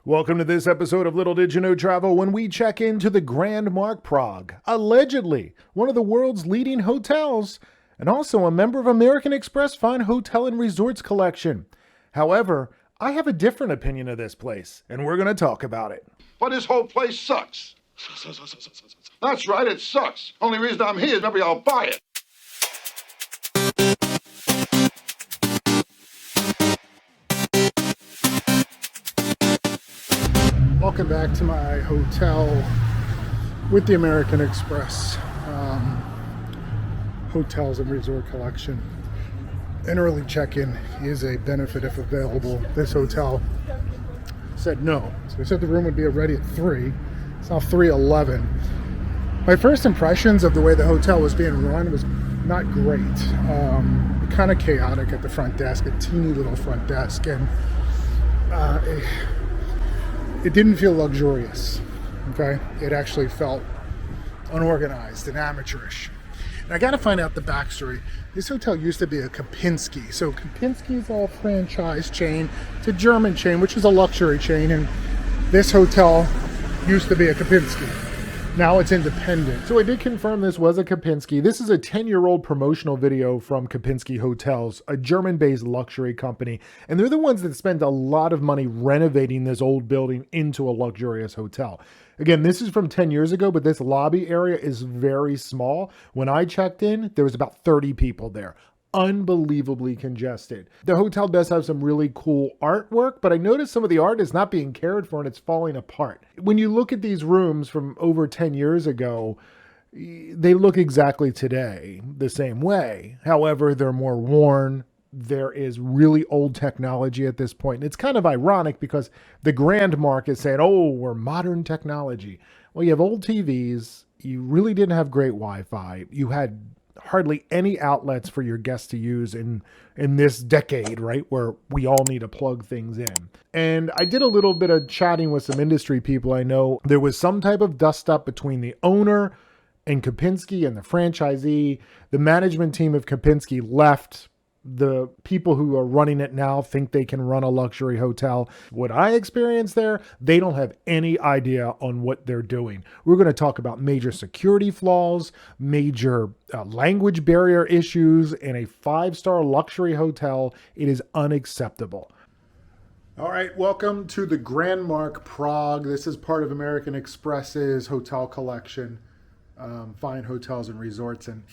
Welcome to this episode of Little Did You Know Travel when we check into the Grand Mark Prague, allegedly one of the world's leading hotels and also a member of American Express Fine Hotel and Resorts collection. However, I have a different opinion of this place, and we're going to talk about it. But this whole place sucks. That's right, it sucks. Only reason I'm here is maybe I'll buy it. Welcome back to my hotel with the American Express Hotels and Resort Collection. An early check-in is a benefit if available. This hotel said no. So they said the room would be ready at 3. It's now 3:11. My first impressions of the way the hotel was being run was not great. Kind of chaotic at the front desk, a teeny little front desk, and it didn't feel luxurious, okay? It actually felt unorganized and amateurish. And I got to find out the backstory. This hotel used to be a Kempinski. So Kempinski's a franchise chain. It's a German chain, which is a luxury chain. And this hotel used to be a Kempinski. Now it's independent. So I did confirm this was a Kempinski. This is a 10-year-old promotional video from Kempinski Hotels, a German-based luxury company. And they're the ones that spend a lot of money renovating this old building into a luxurious hotel. Again, this is from 10 years ago, but this lobby area is very small. When I checked in, there was about 30 people there. Unbelievably congested. The hotel does have some really cool artwork, but I noticed some of the art is not being cared for and it's falling apart. When you look at these rooms from over 10 years ago, they look exactly today the same way. However, they're more worn. There is really old technology at this point. And it's kind of ironic because the Grand Mark is saying, oh, we're modern technology. Well, you have old TVs. You really didn't have great Wi-Fi. You had hardly any outlets for your guests to use in this decade, right? Where we all need to plug things in. And I did a little bit of chatting with some industry people. I know there was some type of dust up between the owner and Kempinski and the franchisee. The management team of Kempinski left. The people who are running it now think they can run a luxury hotel. What I experienced there, they don't have any idea on what they're doing. We're going to talk about major security flaws, major language barrier issues in a 5-star luxury hotel. It is unacceptable. All right, welcome to the Grand Mark Prague. This is part of American Express's hotel collection, fine hotels and resorts. And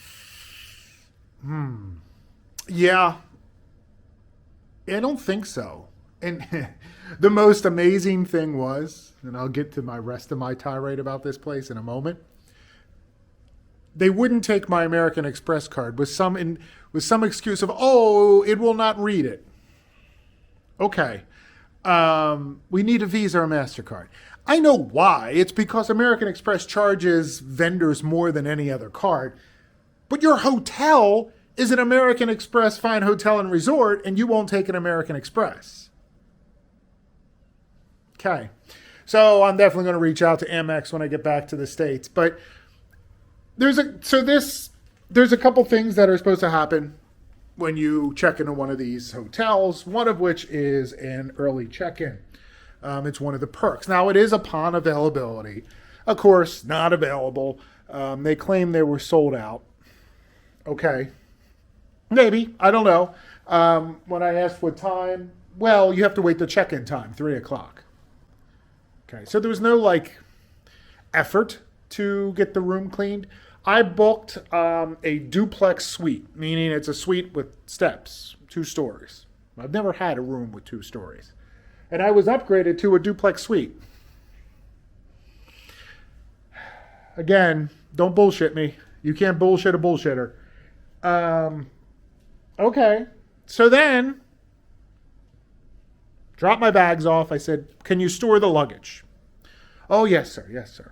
yeah, I don't think so. And the most amazing thing was, and I'll get to my rest of my tirade about this place in a moment, they wouldn't take my American Express card with some excuse of, oh, it will not read it. Okay, we need a Visa or MasterCard. I know why. It's because American Express charges vendors more than any other card. But your hotel is an American Express Fine Hotel and Resort, and you won't take an American Express. Okay. So I'm definitely going to reach out to Amex when I get back to the States. But there's a couple things that are supposed to happen when you check into one of these hotels, one of which is an early check-in. It's one of the perks. Now, it is upon availability. Of course, not available. They claim they were sold out. Okay. Maybe. I don't know. When I asked what time, well, you have to wait the check-in time, 3 o'clock. Okay, so there was no, effort to get the room cleaned. I booked a duplex suite, meaning it's a suite with steps, 2 stories. I've never had a room with 2 stories. And I was upgraded to a duplex suite. Again, don't bullshit me. You can't bullshit a bullshitter. Okay, so then, dropped my bags off. I said, can you store the luggage? Oh, yes, sir. Yes, sir.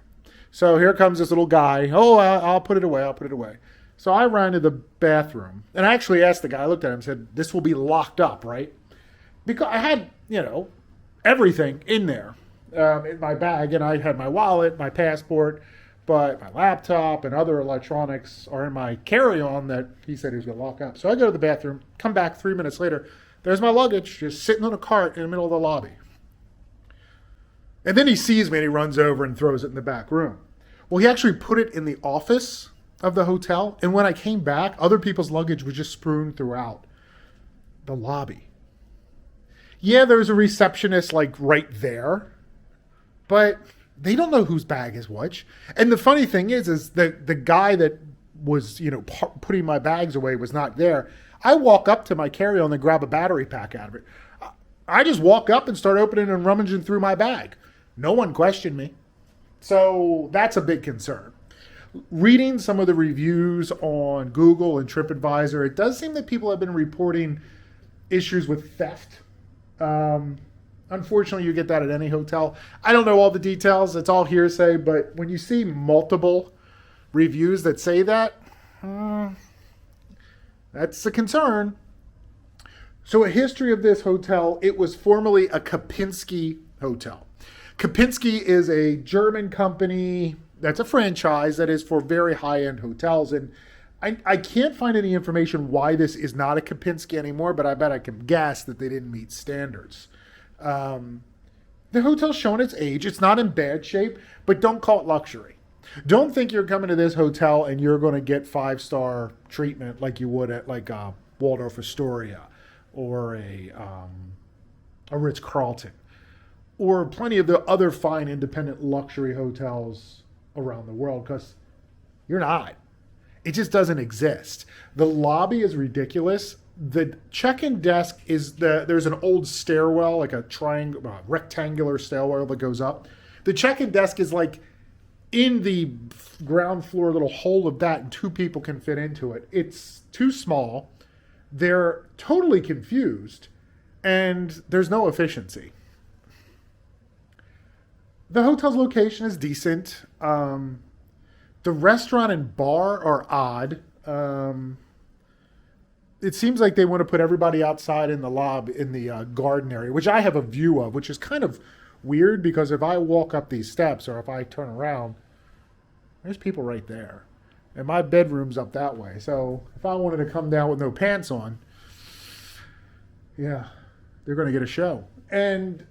So here comes this little guy. Oh, I'll put it away. I'll put it away. So I ran to the bathroom, and I actually asked the guy, I looked at him and said, this will be locked up, right? Because I had, everything in there in my bag, and I had my wallet, my passport, but my laptop and other electronics are in my carry-on that he said he was going to lock up. So I go to the bathroom, come back 3 minutes later. There's my luggage just sitting on a cart in the middle of the lobby. And then he sees me and he runs over and throws it in the back room. Well, he actually put it in the office of the hotel. And when I came back, other people's luggage was just strewn throughout the lobby. Yeah, there's a receptionist like right there, but they don't know whose bag is which. And the funny thing is the guy that was, putting my bags away was not there. I walk up to my carry-on and grab a battery pack out of it. I just walk up and start opening and rummaging through my bag. No one questioned me. So that's a big concern. Reading some of the reviews on Google and TripAdvisor, it does seem that people have been reporting issues with theft. Unfortunately, you get that at any hotel. I don't know all the details. It's all hearsay. But when you see multiple reviews that say that, that's a concern. So a history of this hotel, it was formerly a Kempinski hotel. Kempinski is a German company that's a franchise that is for very high-end hotels. And I can't find any information why this is not a Kempinski anymore, but I bet I can guess that they didn't meet standards. The hotel's shown its age. It's not in bad shape, but don't call it luxury. Don't think you're coming to this hotel and you're going to get 5-star treatment like you would at like a Waldorf Astoria or a Ritz-Carlton or plenty of the other fine independent luxury hotels around the world, because you're not. It just doesn't exist. The lobby is ridiculous. The check-in desk there's an old stairwell, like a rectangular stairwell that goes up. The check-in desk is like in the ground floor little hole of that, and 2 people can fit into it. It's too small. They're totally confused, and there's no efficiency. The hotel's location is decent. The restaurant and bar are odd. It seems like they want to put everybody outside in the lobby, in the garden area, which I have a view of, which is kind of weird because if I walk up these steps or if I turn around, there's people right there. And my bedroom's up that way. So if I wanted to come down with no pants on, yeah, they're going to get a show. And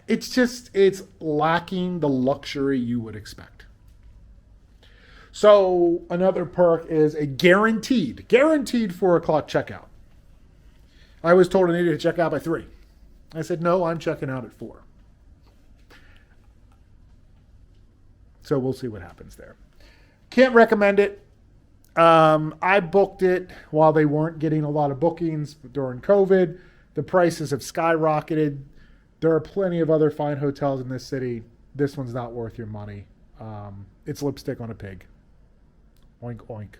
it's lacking the luxury you would expect. So another perk is a guaranteed 4 o'clock checkout. I was told I needed to check out by 3. I said, no, I'm checking out at 4. So we'll see what happens there. Can't recommend it. I booked it while they weren't getting a lot of bookings during COVID. The prices have skyrocketed. There are plenty of other fine hotels in this city. This one's not worth your money. It's lipstick on a pig. Oink, oink.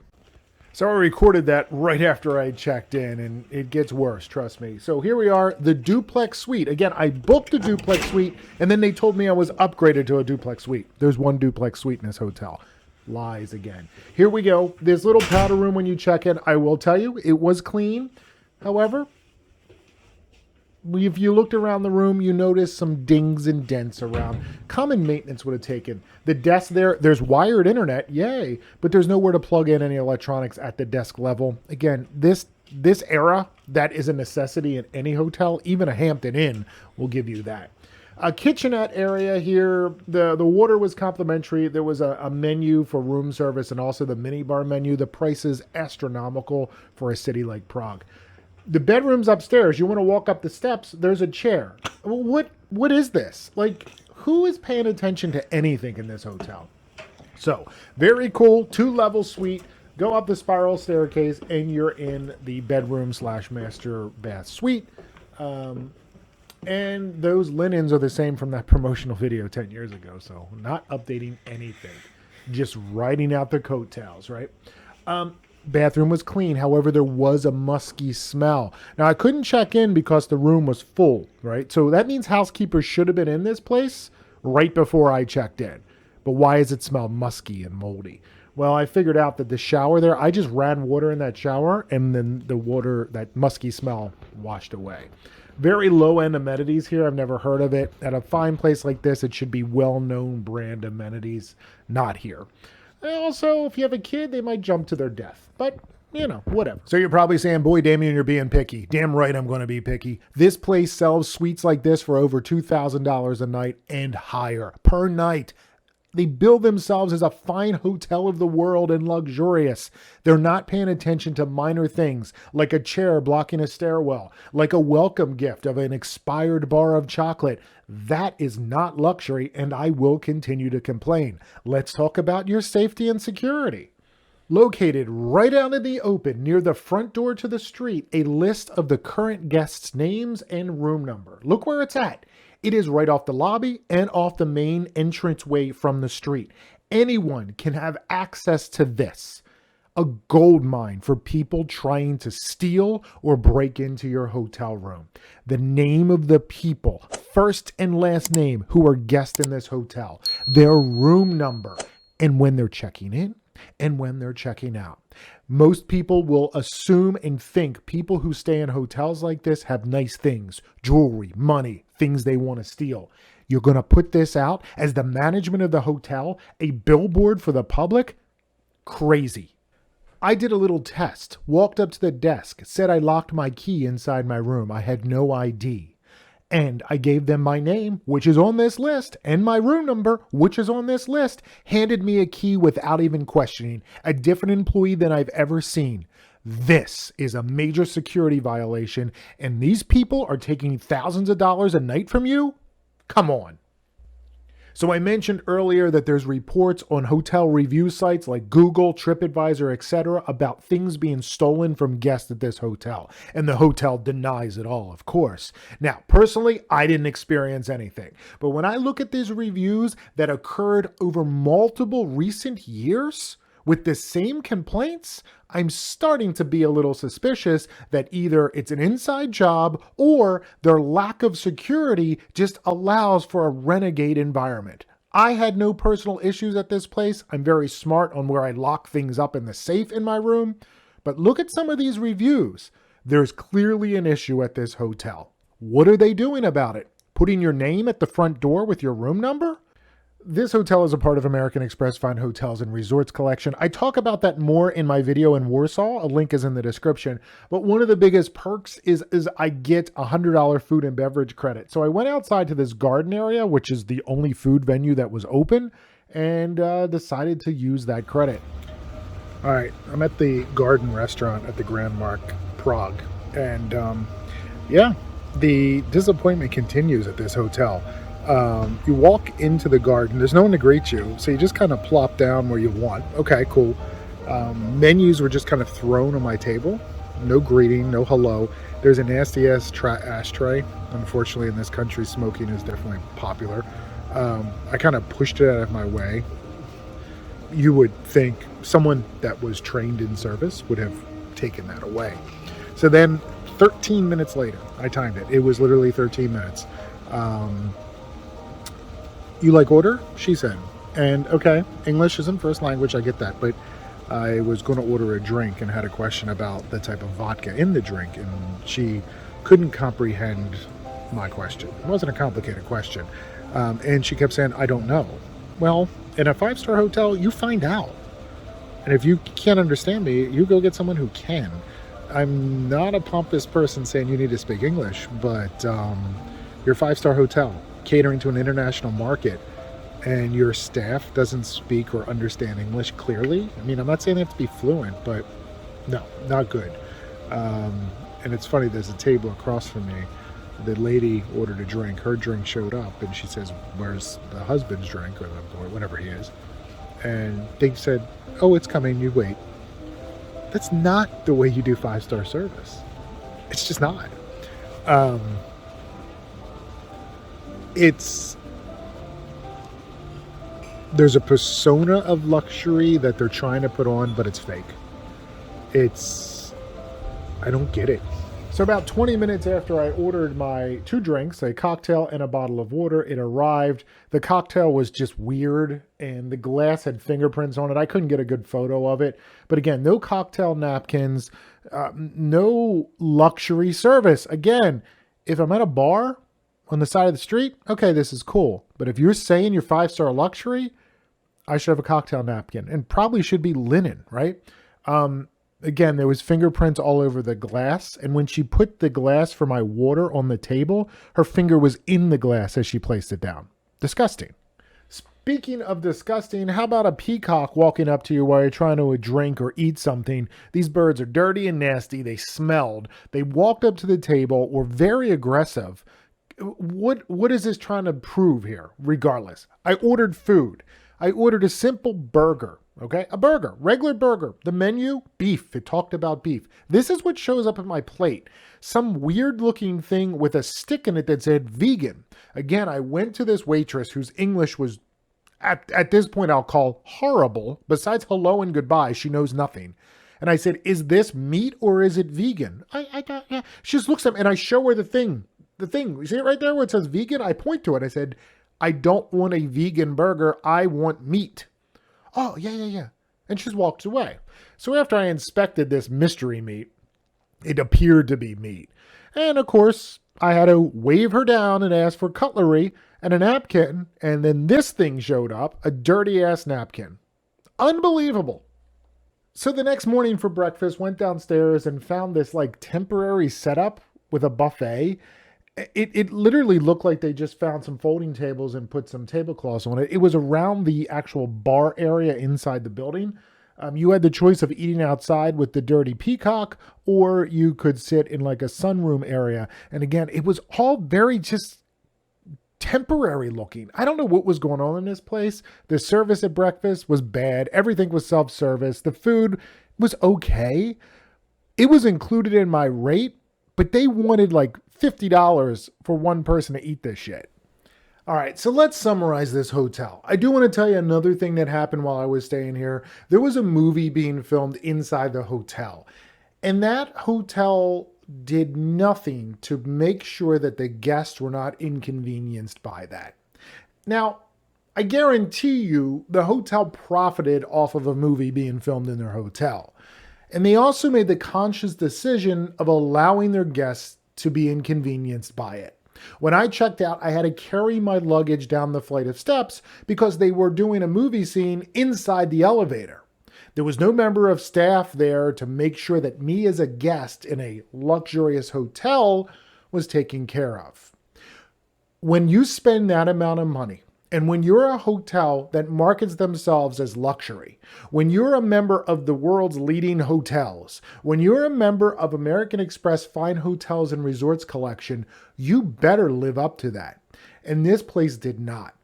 So I recorded that right after I checked in, and it gets worse, trust me. So here we are, the duplex suite. Again, I booked a duplex suite, and then they told me I was upgraded to a duplex suite. There's 1 duplex suite in this hotel. Lies again. Here we go. This little powder room when you check in, I will tell you, it was clean. However, if you looked around the room, you noticed some dings and dents around. Common maintenance would have taken. The desk there's wired internet, yay, but there's nowhere to plug in any electronics at the desk level. Again, this era, that is a necessity in any hotel. Even a Hampton Inn will give you that. A kitchenette area here. The water was complimentary. There was a menu for room service and also the minibar menu. The price is astronomical for a city like Prague. The bedroom's upstairs. You want to walk up the steps, there's a chair. What is this? Like, who is paying attention to anything in this hotel? So, very cool, 2-level suite. Go up the spiral staircase, and you're in the bedroom/master bath suite. And those linens are the same from that promotional video 10 years ago. So, not updating anything. Just riding out the coattails, right? Bathroom was clean. However, there was a musky smell. Now, I couldn't check in because the room was full, right? So that means housekeepers should have been in this place right before I checked in. But why does it smell musky and moldy? Well, I figured out that the shower there, I just ran water in that shower, and then the water, that musky smell, washed away. Very low-end amenities here. I've never heard of it. At a fine place like this, it should be well-known brand amenities. Not here. And also, if you have a kid, they might jump to their death. But you know, whatever. So you're probably saying, boy, Damien, you're being picky. Damn right I'm going to be picky. This place sells suites like this for over $2,000 a night and higher per night. They bill themselves as a fine hotel of the world and luxurious. They're not paying attention to minor things like a chair blocking a stairwell, like a welcome gift of an expired bar of chocolate. That is not luxury, and I will continue to complain. Let's talk about your safety and security. Located right out in the open near the front door to the street, a list of the current guests' names and room number. Look where it's at. It is right off the lobby and off the main entranceway from the street. Anyone can have access to this. A gold mine for people trying to steal or break into your hotel room. The name of the people, first and last name, who are guests in this hotel, their room number, and when they're checking in and when they're checking out. Most people will assume and think people who stay in hotels like this have nice things, jewelry, money, things they want to steal. You're going to put this out as the management of the hotel, a billboard for the public? Crazy. I did a little test, walked up to the desk, said I locked my key inside my room. I had no ID. And I gave them my name, which is on this list, and my room number, which is on this list, handed me a key without even questioning. A different employee than I've ever seen. This is a major security violation, and these people are taking thousands of dollars a night from you? Come on. So I mentioned earlier that there's reports on hotel review sites like Google, TripAdvisor, etc. about things being stolen from guests at this hotel. And the hotel denies it all, of course. Now, personally, I didn't experience anything. But when I look at these reviews that occurred over multiple recent years with the same complaints, I'm starting to be a little suspicious that either it's an inside job or their lack of security just allows for a renegade environment. I had no personal issues at this place. I'm very smart on where I lock things up in the safe in my room. But look at some of these reviews. There's clearly an issue at this hotel. What are they doing about it? Putting your name at the front door with your room number? This hotel is a part of American Express Fine Hotels and Resorts collection. I talk about that more in my video in Warsaw. A link is in the description. But one of the biggest perks is I get a $100 food and beverage credit. So I went outside to this garden area, which is the only food venue that was open, and decided to use that credit. All right, I'm at the garden restaurant at the Grand Mark Prague. And yeah, the disappointment continues at this hotel. You walk into the garden, there's no one to greet you, so you just kind of plop down where you want. Okay, cool. Menus were just kind of thrown on my table. No greeting, no hello. There's a nasty ass ashtray. Unfortunately, in this country, smoking is definitely popular. I kind of pushed it out of my way. You would think someone that was trained in service would have taken that away. So then 13 minutes later, I timed it. It was literally 13 minutes. You like order? She said. And okay, English isn't first language, I get that, but I was going to order a drink and had a question about the type of vodka in the drink, and she couldn't comprehend my question. It wasn't a complicated question. And she kept saying, I don't know. Well, in a 5-star hotel, you find out. And if you can't understand me, you go get someone who can. I'm not a pompous person saying you need to speak English, but you're a 5-star hotel catering to an international market and your staff doesn't speak or understand English clearly. I mean, I'm not saying they have to be fluent, but no, not good. And it's funny, there's a table across from me. The lady ordered a drink. Her drink showed up and she says, where's the husband's drink, or whatever he is? And they said, oh, it's coming, you wait. That's not the way you do 5-star service. It's just not. There's a persona of luxury that they're trying to put on, but it's fake. I don't get it. So about 20 minutes after I ordered my 2 drinks, a cocktail and a bottle of water, it arrived. The cocktail was just weird, and the glass had fingerprints on it. I couldn't get a good photo of it. But again, no cocktail napkins, no luxury service. Again, if I'm at a bar on the side of the street, okay, this is cool. But if you're saying you're 5-star luxury, I should have a cocktail napkin, and probably should be linen, right? Again, there was fingerprints all over the glass, and when she put the glass for my water on the table, her finger was in the glass as she placed it down. Disgusting. Speaking of disgusting, how about a peacock walking up to you while you're trying to drink or eat something? These birds are dirty and nasty. They smelled. They walked up to the table, were very aggressive. What is this trying to prove here? Regardless, I ordered food. I ordered a simple burger. Okay, a burger, regular burger. The menu, beef. It talked about beef. This is what shows up on my plate. Some weird looking thing with a stick in it that said vegan. Again, I went to this waitress whose English was, at this point, I'll call horrible. Besides hello and goodbye, she knows nothing. And I said, is this meat or is it vegan? Yeah. She just looks at me and I show her the thing. The thing. You see it right there where it says vegan? I point to it. I said, I don't want a vegan burger. I want meat. Oh, yeah. And she just walks away. So after I inspected this mystery meat, it appeared to be meat. And of course, I had to wave her down and ask for cutlery and a napkin. And then this thing showed up, a dirty ass napkin. Unbelievable. So the next morning for breakfast, went downstairs and found this like temporary setup with a buffet. It literally looked like they just found some folding tables and put some tablecloths on it. It was around the actual bar area inside the building. You had the choice of eating outside with the dirty peacock, or you could sit in like a sunroom area. And again, it was all very just temporary looking. I don't know what was going on in this place. The service at breakfast was bad. Everything was self-service. The food was okay. It was included in my rate, but they wanted like $50 for one person to eat this shit. All right, so let's summarize this hotel. I do want to tell you another thing that happened while I was staying here. There was a movie being filmed inside the hotel, and that hotel did nothing to make sure that the guests were not inconvenienced by that. Now, I guarantee you the hotel profited off of a movie being filmed in their hotel. And they also made the conscious decision of allowing their guests to be inconvenienced by it. When I checked out, I had to carry my luggage down the flight of steps because they were doing a movie scene inside the elevator. There was no member of staff there to make sure that me as a guest in a luxurious hotel was taken care of. When you spend that amount of money, and when you're a hotel that markets themselves as luxury, when you're a member of the world's leading hotels, when you're a member of American Express Fine Hotels and Resorts collection, you better live up to that. And this place did not.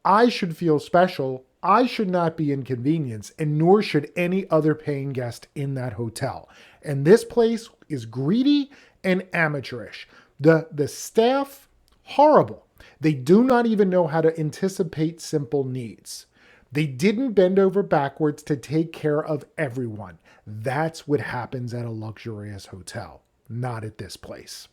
I should feel special. I should not be inconvenienced, and nor should any other paying guest in that hotel. And this place is greedy and amateurish. The staff, horrible. They do not even know how to anticipate simple needs. They didn't bend over backwards to take care of everyone. That's what happens at a luxurious hotel, not at this place.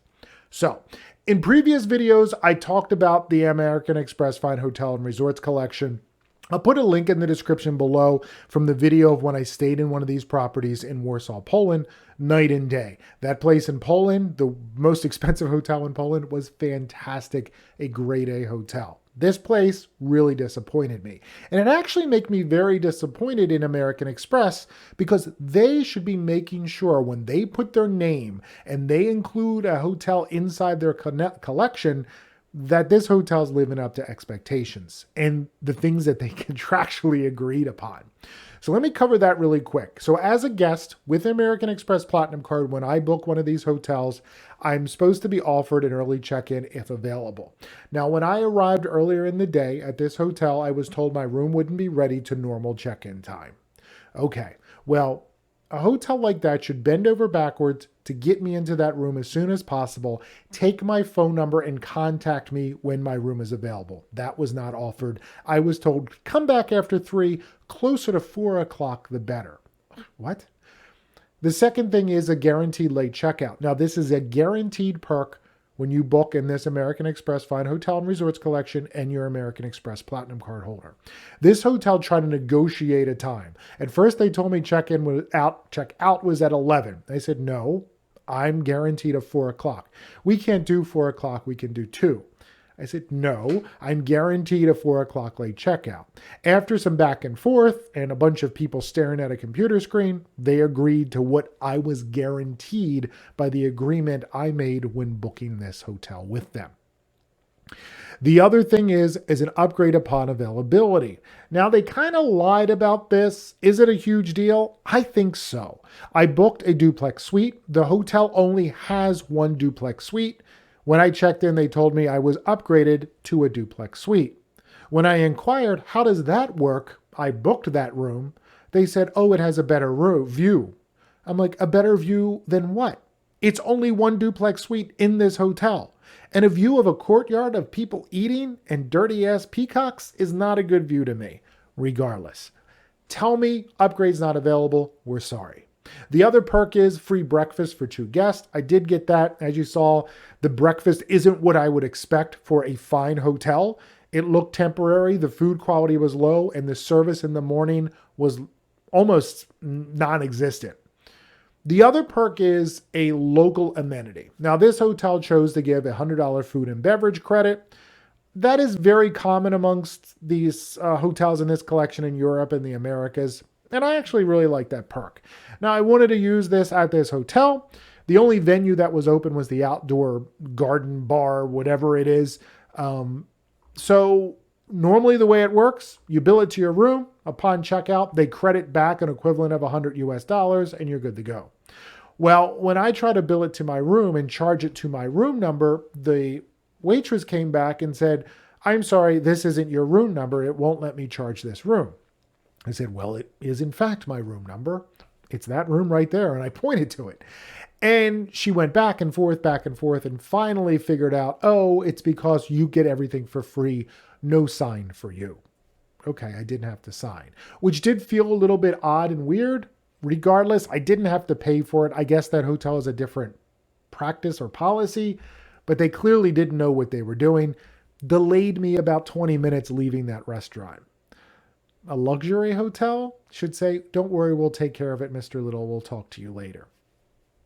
So, in previous videos, I talked about the American Express Fine Hotel and Resorts collection. I'll put a link in the description below from the video of when I stayed in one of these properties in Warsaw, Poland, night and day. That place in Poland, the most expensive hotel in Poland, was fantastic, a grade A hotel. This place really disappointed me. And it actually made me very disappointed in American Express because they should be making sure when they put their name and they include a hotel inside their collection that this hotel's living up to expectations and the things that they contractually agreed upon. So let me cover that really quick. So as a guest with American Express Platinum Card, when I book one of these hotels, I'm supposed to be offered an early check-in if available. Now, when I arrived earlier in the day at this hotel, I was told my room wouldn't be ready to normal check-in time. Okay, well, a hotel like that should bend over backwards to get me into that room as soon as possible, take my phone number and contact me when my room is available. That was not offered. I was told, come back after 3, closer to 4 o'clock, the better. What? The second thing is a guaranteed late checkout. Now, this is a guaranteed perk when you book in this American Express Fine Hotel and Resorts collection and your American Express Platinum Card holder. This hotel tried to negotiate a time. At first, they told me check out was at 11. They said, no, I'm guaranteed a 4 o'clock. We can't do 4 o'clock. We can do 2. I said, no, I'm guaranteed a 4 o'clock late checkout. After some back and forth and a bunch of people staring at a computer screen, they agreed to what I was guaranteed by the agreement I made when booking this hotel with them. The other thing is an upgrade upon availability. Now, they kind of lied about this. Is it a huge deal? I think so. I booked a duplex suite. The hotel only has one duplex suite. When I checked in, they told me I was upgraded to a duplex suite. When I inquired, how does that work? I booked that room. They said, oh, it has a better view. I'm like, a better view than what? It's only one duplex suite in this hotel. And a view of a courtyard of people eating and dirty-ass peacocks is not a good view to me, regardless. Tell me upgrade's not available, we're sorry. The other perk is free breakfast for 2 guests. I did get that. As you saw, the breakfast isn't what I would expect for a fine hotel. It looked temporary, the food quality was low, and the service in the morning was almost non-existent. The other perk is a local amenity. Now, this hotel chose to give a $100 food and beverage credit. That is very common amongst these hotels in this collection in Europe and the Americas. And I actually really like that perk. Now, I wanted to use this at this hotel. The only venue that was open was the outdoor garden bar, whatever it is. So normally the way it works, you bill it to your room. Upon checkout, they credit back an equivalent of $100 and you're good to go. Well, when I try to bill it to my room and charge it to my room number, the waitress came back and said, I'm sorry, this isn't your room number. It won't let me charge this room. I said, well, it is in fact my room number. It's that room right there. And I pointed to it. And she went back and forth, and finally figured out, oh, it's because you get everything for free. No sign for you. Okay, I didn't have to sign, which did feel a little bit odd and weird. Regardless, I didn't have to pay for it. I guess that hotel is a different practice or policy, but they clearly didn't know what they were doing. Delayed me about 20 minutes leaving that restaurant. A luxury hotel should say, don't worry, we'll take care of it, Mr. Little. We'll talk to you later.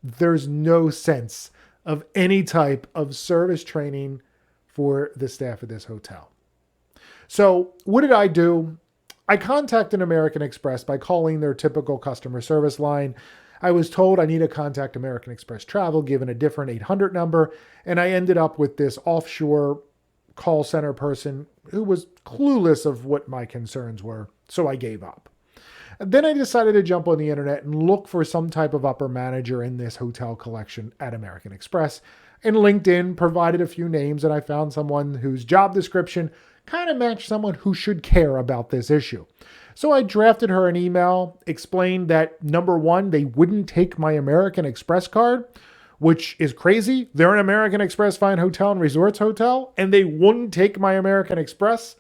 There's no sense of any type of service training for the staff of this hotel. So what did I do? I contacted American Express by calling their typical customer service line. I was told I need to contact American Express Travel, given a different 800 number, and I ended up with this offshore call center person who was clueless of what my concerns were, so I gave up. And then I decided to jump on the internet and look for some type of upper manager in this hotel collection at American Express. And LinkedIn provided a few names, and I found someone whose job description kind of matched someone who should care about this issue. So I drafted her an email, explained that, number one, they wouldn't take my American Express card, which is crazy. They're an American Express Fine Hotel and Resorts hotel, and they wouldn't take my American Express.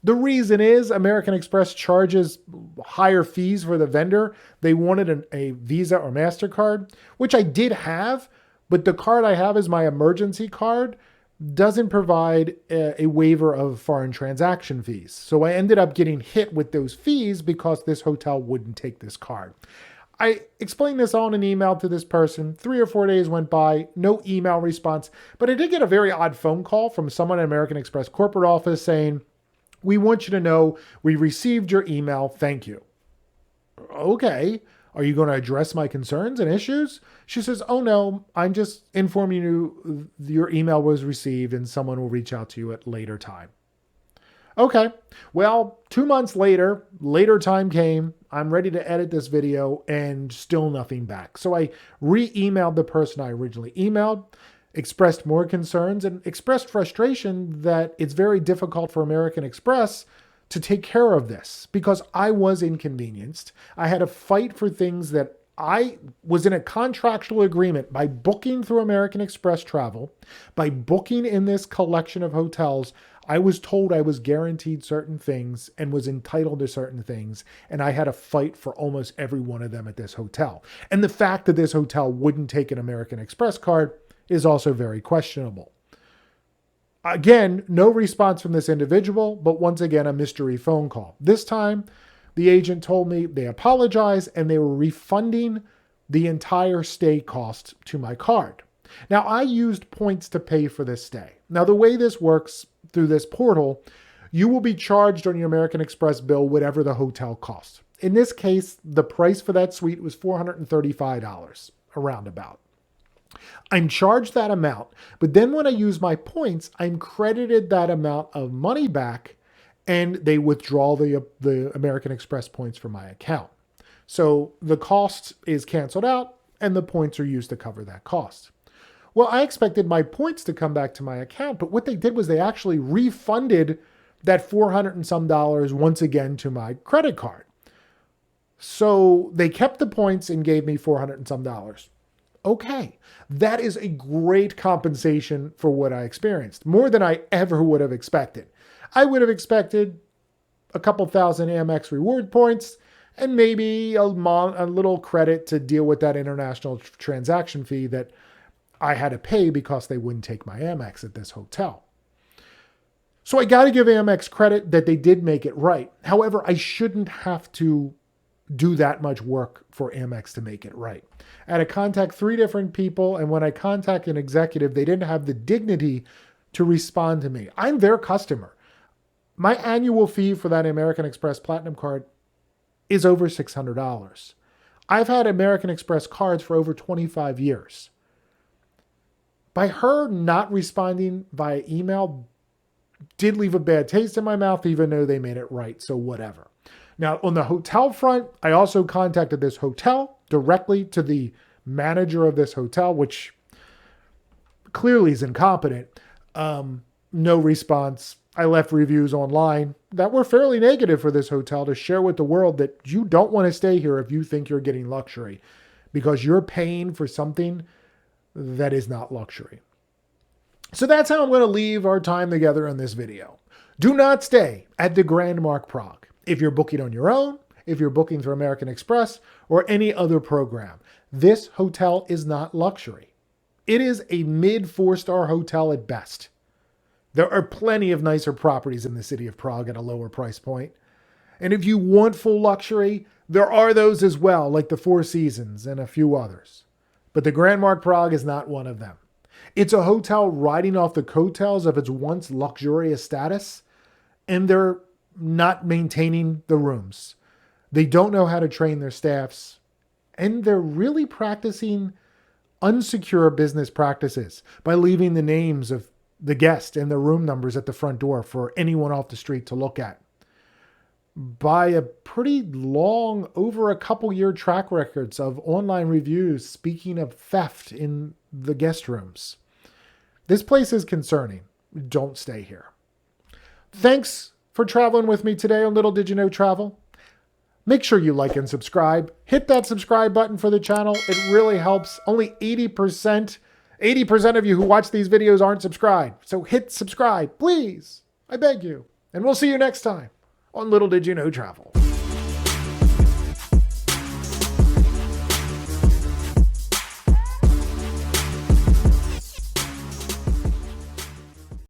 The reason is American Express charges higher fees for the vendor. They wanted a Visa or MasterCard, which I did have, but the card I have is my emergency card, doesn't provide a waiver of foreign transaction fees. So I ended up getting hit with those fees because this hotel wouldn't take this card. I explained this all in an email to this person. 3 or 4 days went by, no email response, but I did get a very odd phone call from someone at American Express corporate office saying, we want you to know we received your email. Thank you. Okay. Are you going to address my concerns and issues? She says, oh no, I'm just informing you your email was received and someone will reach out to you at later time. Okay. Well, 2 months later time came. I'm ready to edit this video and still nothing back. So I re-emailed the person I originally emailed, expressed more concerns and expressed frustration that it's very difficult for American Express to take care of this because I was inconvenienced. I had to fight for things that I was in a contractual agreement by booking through American Express Travel, by booking in this collection of hotels. I was told I was guaranteed certain things and was entitled to certain things, and I had to fight for almost every one of them at this hotel. And the fact that this hotel wouldn't take an American Express card is also very questionable. Again, no response from this individual, but once again, a mystery phone call. This time, the agent told me they apologized and they were refunding the entire stay cost to my card. Now, I used points to pay for this stay. Now, the way this works, through this portal, you will be charged on your American Express bill whatever the hotel costs. In this case, the price for that suite was $435, around about. I'm charged that amount, but then when I use my points, I'm credited that amount of money back, and they withdraw the American Express points from my account. So the cost is canceled out, and the points are used to cover that cost. Well, I expected my points to come back to my account, but what they did was they actually refunded that $400 and some once again to my credit card. So they kept the points and gave me $400 and some. Okay, that is a great compensation for what I experienced, more than I ever would have expected. I would have expected a couple thousand Amex reward points and maybe a little credit to deal with that international transaction fee that I had to pay because they wouldn't take my Amex at this hotel. So I got to give Amex credit that they did make it right. However, I shouldn't have to do that much work for Amex to make it right. I had to contact 3 different people, and when I contact an executive, they didn't have the dignity to respond to me. I'm their customer. My annual fee for that American Express Platinum card is over $600. I've had American Express cards for over 25 years. By her not responding via email did leave a bad taste in my mouth, even though they made it right, so whatever. Now, on the hotel front, I also contacted this hotel directly to the manager of this hotel, which clearly is incompetent. No response. I left reviews online that were fairly negative for this hotel to share with the world that you don't want to stay here if you think you're getting luxury, because you're paying for something that is not luxury. So that's how I'm going to leave our time together in this video. Do not stay at the Grand Mark Prague. If you're booking on your own, if you're booking through American Express or any other program, this hotel is not luxury. It is a mid 4-star hotel at best. There are plenty of nicer properties in the city of Prague at a lower price point. And if you want full luxury, there are those as well, like the Four Seasons and a few others. But the Grand Mark Prague is not one of them. It's a hotel riding off the coattails of its once luxurious status, and they're not maintaining the rooms. They don't know how to train their staffs, and they're really practicing unsecure business practices by leaving the names of the guest and the room numbers at the front door for anyone off the street to look at. By a pretty long, over a couple year track records of online reviews speaking of theft in the guest rooms. This place is concerning. Don't stay here. Thanks for traveling with me today on Little Did You Know Travel. Make sure you like and subscribe. Hit that subscribe button for the channel. It really helps. Only 80% of you who watch these videos aren't subscribed. So hit subscribe, please. I beg you. And we'll see you next time on Little Did You Know Travel.